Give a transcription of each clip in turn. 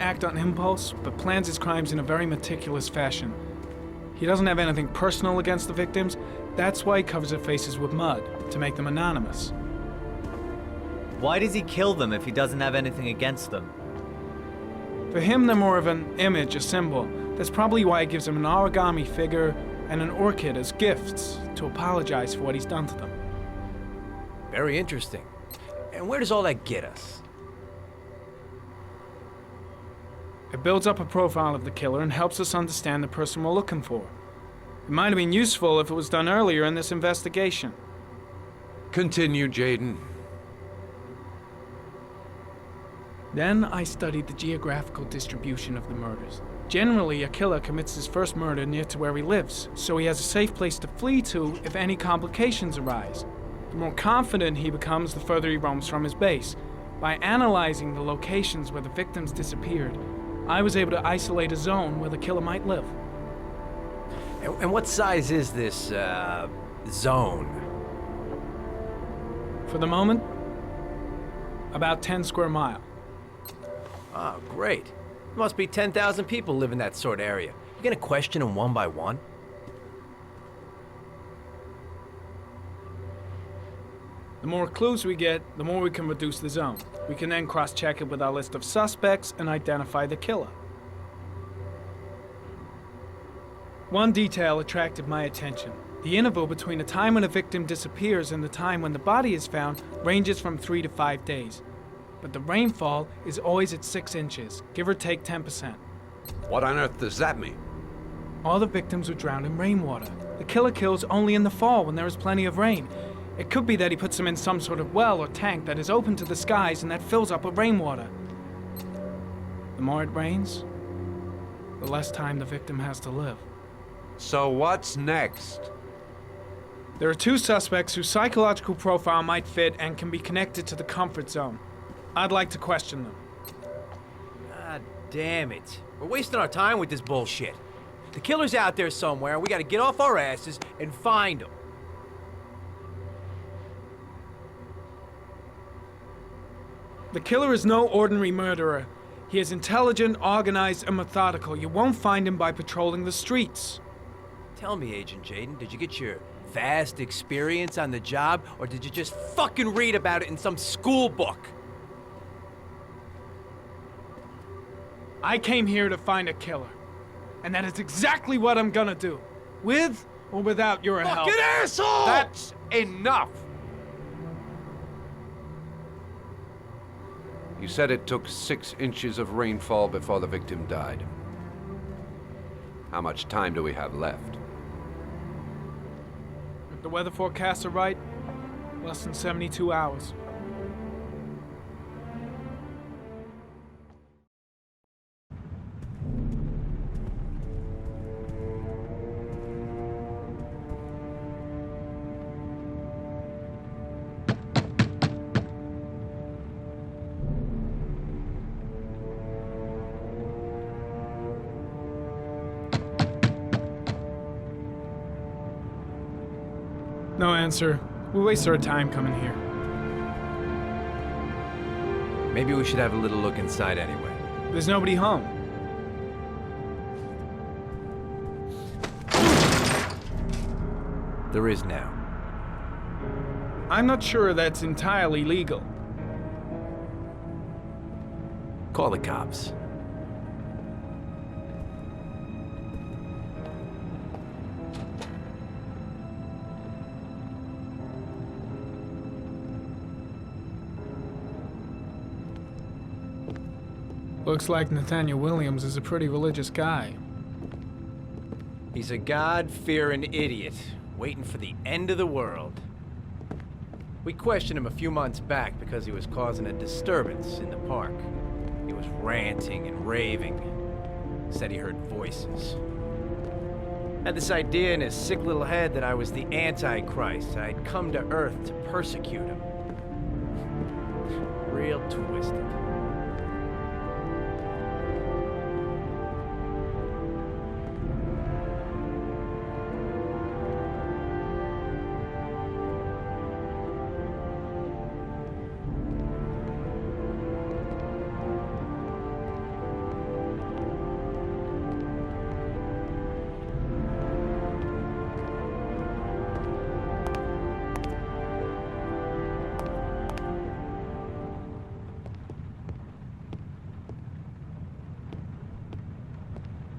act on impulse, but plans his crimes in a very meticulous fashion. He doesn't have anything personal against the victims. That's why he covers their faces with mud, to make them anonymous. Why does he kill them if he doesn't have anything against them? For him, they're more of an image, a symbol. That's probably why he gives them an origami figure and an orchid as gifts to apologize for what he's done to them. Very interesting. And where does all that get us? It builds up a profile of the killer and helps us understand the person we're looking for. It might have been useful if it was done earlier in this investigation. Continue, Jayden. Then I studied the geographical distribution of the murders. Generally, a killer commits his first murder near to where he lives, so he has a safe place to flee to if any complications arise. The more confident he becomes, the further he roams from his base. By analyzing the locations where the victims disappeared, I was able to isolate a zone where the killer might live. And what size is this, zone? For the moment, about 10 square miles. Oh, great. There must be 10,000 people live in that sort of area. You gonna question them one by one? The more clues we get, the more we can reduce the zone. We can then cross-check it with our list of suspects and identify the killer. One detail attracted my attention. The interval between the time when a victim disappears and the time when the body is found ranges from 3 to 5 days. But the rainfall is always at 6 inches, give or take 10%. What on earth does that mean? All the victims were drowned in rainwater. The killer kills only in the fall when there is plenty of rain. It could be that he puts them in some sort of well or tank that is open to the skies and that fills up with rainwater. The more it rains, the less time the victim has to live. So what's next? There are 2 suspects whose psychological profile might fit and can be connected to the comfort zone. I'd like to question them. God damn it. We're wasting our time with this bullshit. The killer's out there somewhere, and we gotta get off our asses and find him. The killer is no ordinary murderer. He is intelligent, organized, and methodical. You won't find him by patrolling the streets. Tell me, Agent Jayden, did you get your vast experience on the job, or did you just fucking read about it in some school book? I came here to find a killer. And that is exactly what I'm gonna do. With or without your help. Fucking asshole! That's enough! You said it took 6 inches of rainfall before the victim died. How much time do we have left? If the weather forecasts are right, less than 72 hours. No answer. We wasted our time coming here. Maybe we should have a little look inside anyway. There's nobody home. There is now. I'm not sure that's entirely legal. Call the cops. Looks like Nathaniel Williams is a pretty religious guy. He's a God-fearing idiot, waiting for the end of the world. We questioned him a few months back because he was causing a disturbance in the park. He was ranting and raving. Said he heard voices. Had this idea in his sick little head that I was the Antichrist. I'd come to Earth to persecute him. Real twisted.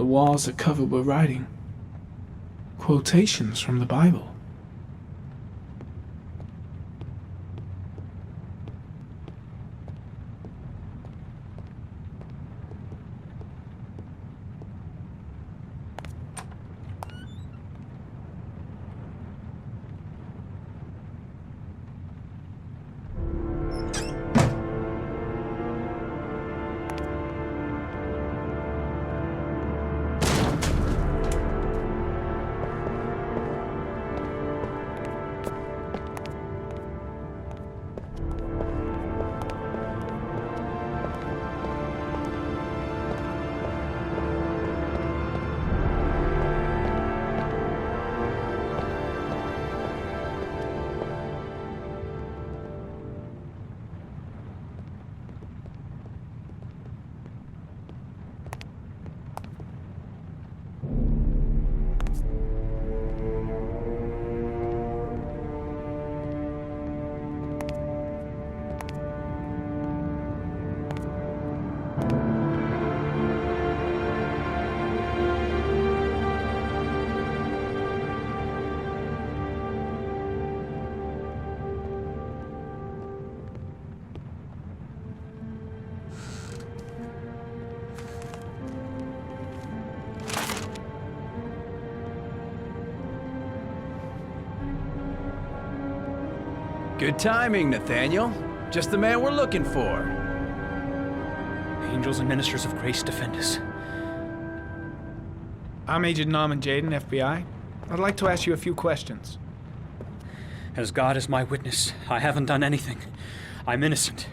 The walls are covered with writing. Quotations from the Bible. Good timing, Nathaniel. Just the man we're looking for. Angels and ministers of grace defend us. I'm Agent Norman Jayden, FBI. I'd like to ask you a few questions. As God is my witness, I haven't done anything. I'm innocent.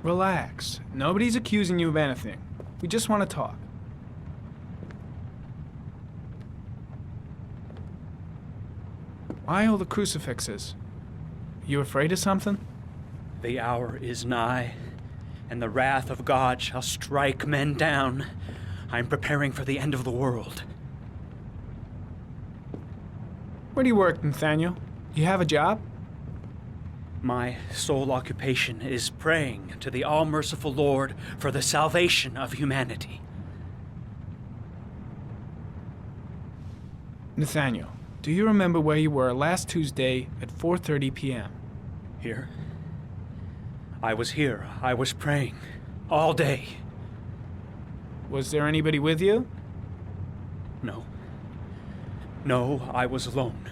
Relax. Nobody's accusing you of anything. We just want to talk. Why all the crucifixes? You afraid of something? The hour is nigh, and the wrath of God shall strike men down. I'm preparing for the end of the world. Where do you work, Nathaniel? You have a job? My sole occupation is praying to the all-merciful Lord for the salvation of humanity. Nathaniel, do you remember where you were last Tuesday at 4:30 p.m.? Here? I was here. I was praying. All day. Was there anybody with you? No. No, I was alone.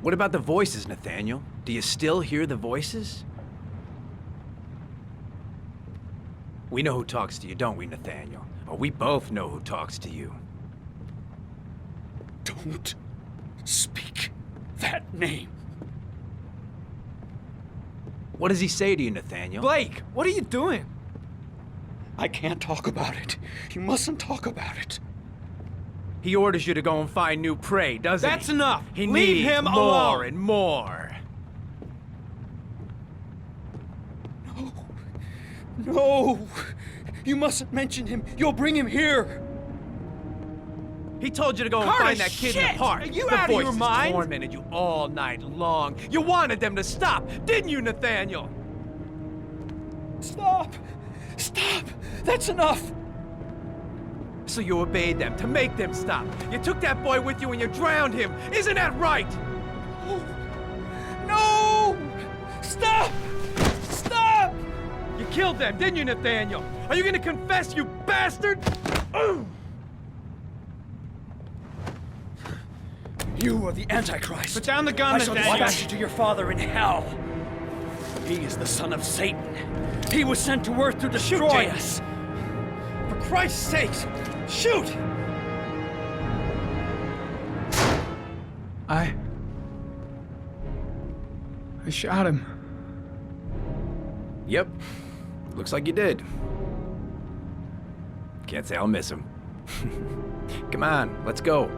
What about the voices, Nathaniel? Do you still hear the voices? We know who talks to you, don't we, Nathaniel? Or we both know who talks to you. Don't speak that name. What does he say to you, Nathaniel? Blake, what are you doing? I can't talk about it. You mustn't talk about it. He orders you to go and find new prey, doesn't he? That's enough. He Leave needs him more alone. and more. No! You mustn't mention him. You'll bring him here. He told you to go and Carter, find that kid in shit! the park. Are you the out of your voices mind? tormented you all night long. You wanted them to stop, didn't you, Nathaniel? Stop! Stop! That's enough! So you obeyed them to make them stop. You took that boy with you and you drowned him. Isn't that right? No! Stop! Stop! You killed them, didn't you, Nathaniel? Are you gonna confess, you bastard? You are the Antichrist. Put down the gun, I shall Nathaniel. dispatch you to your father in hell. He is the son of Satan. He was sent to earth to destroy us. For Christ's sake, shoot! I shot him. Yep. Looks like you did. Can't say I'll miss him. Come on, let's go.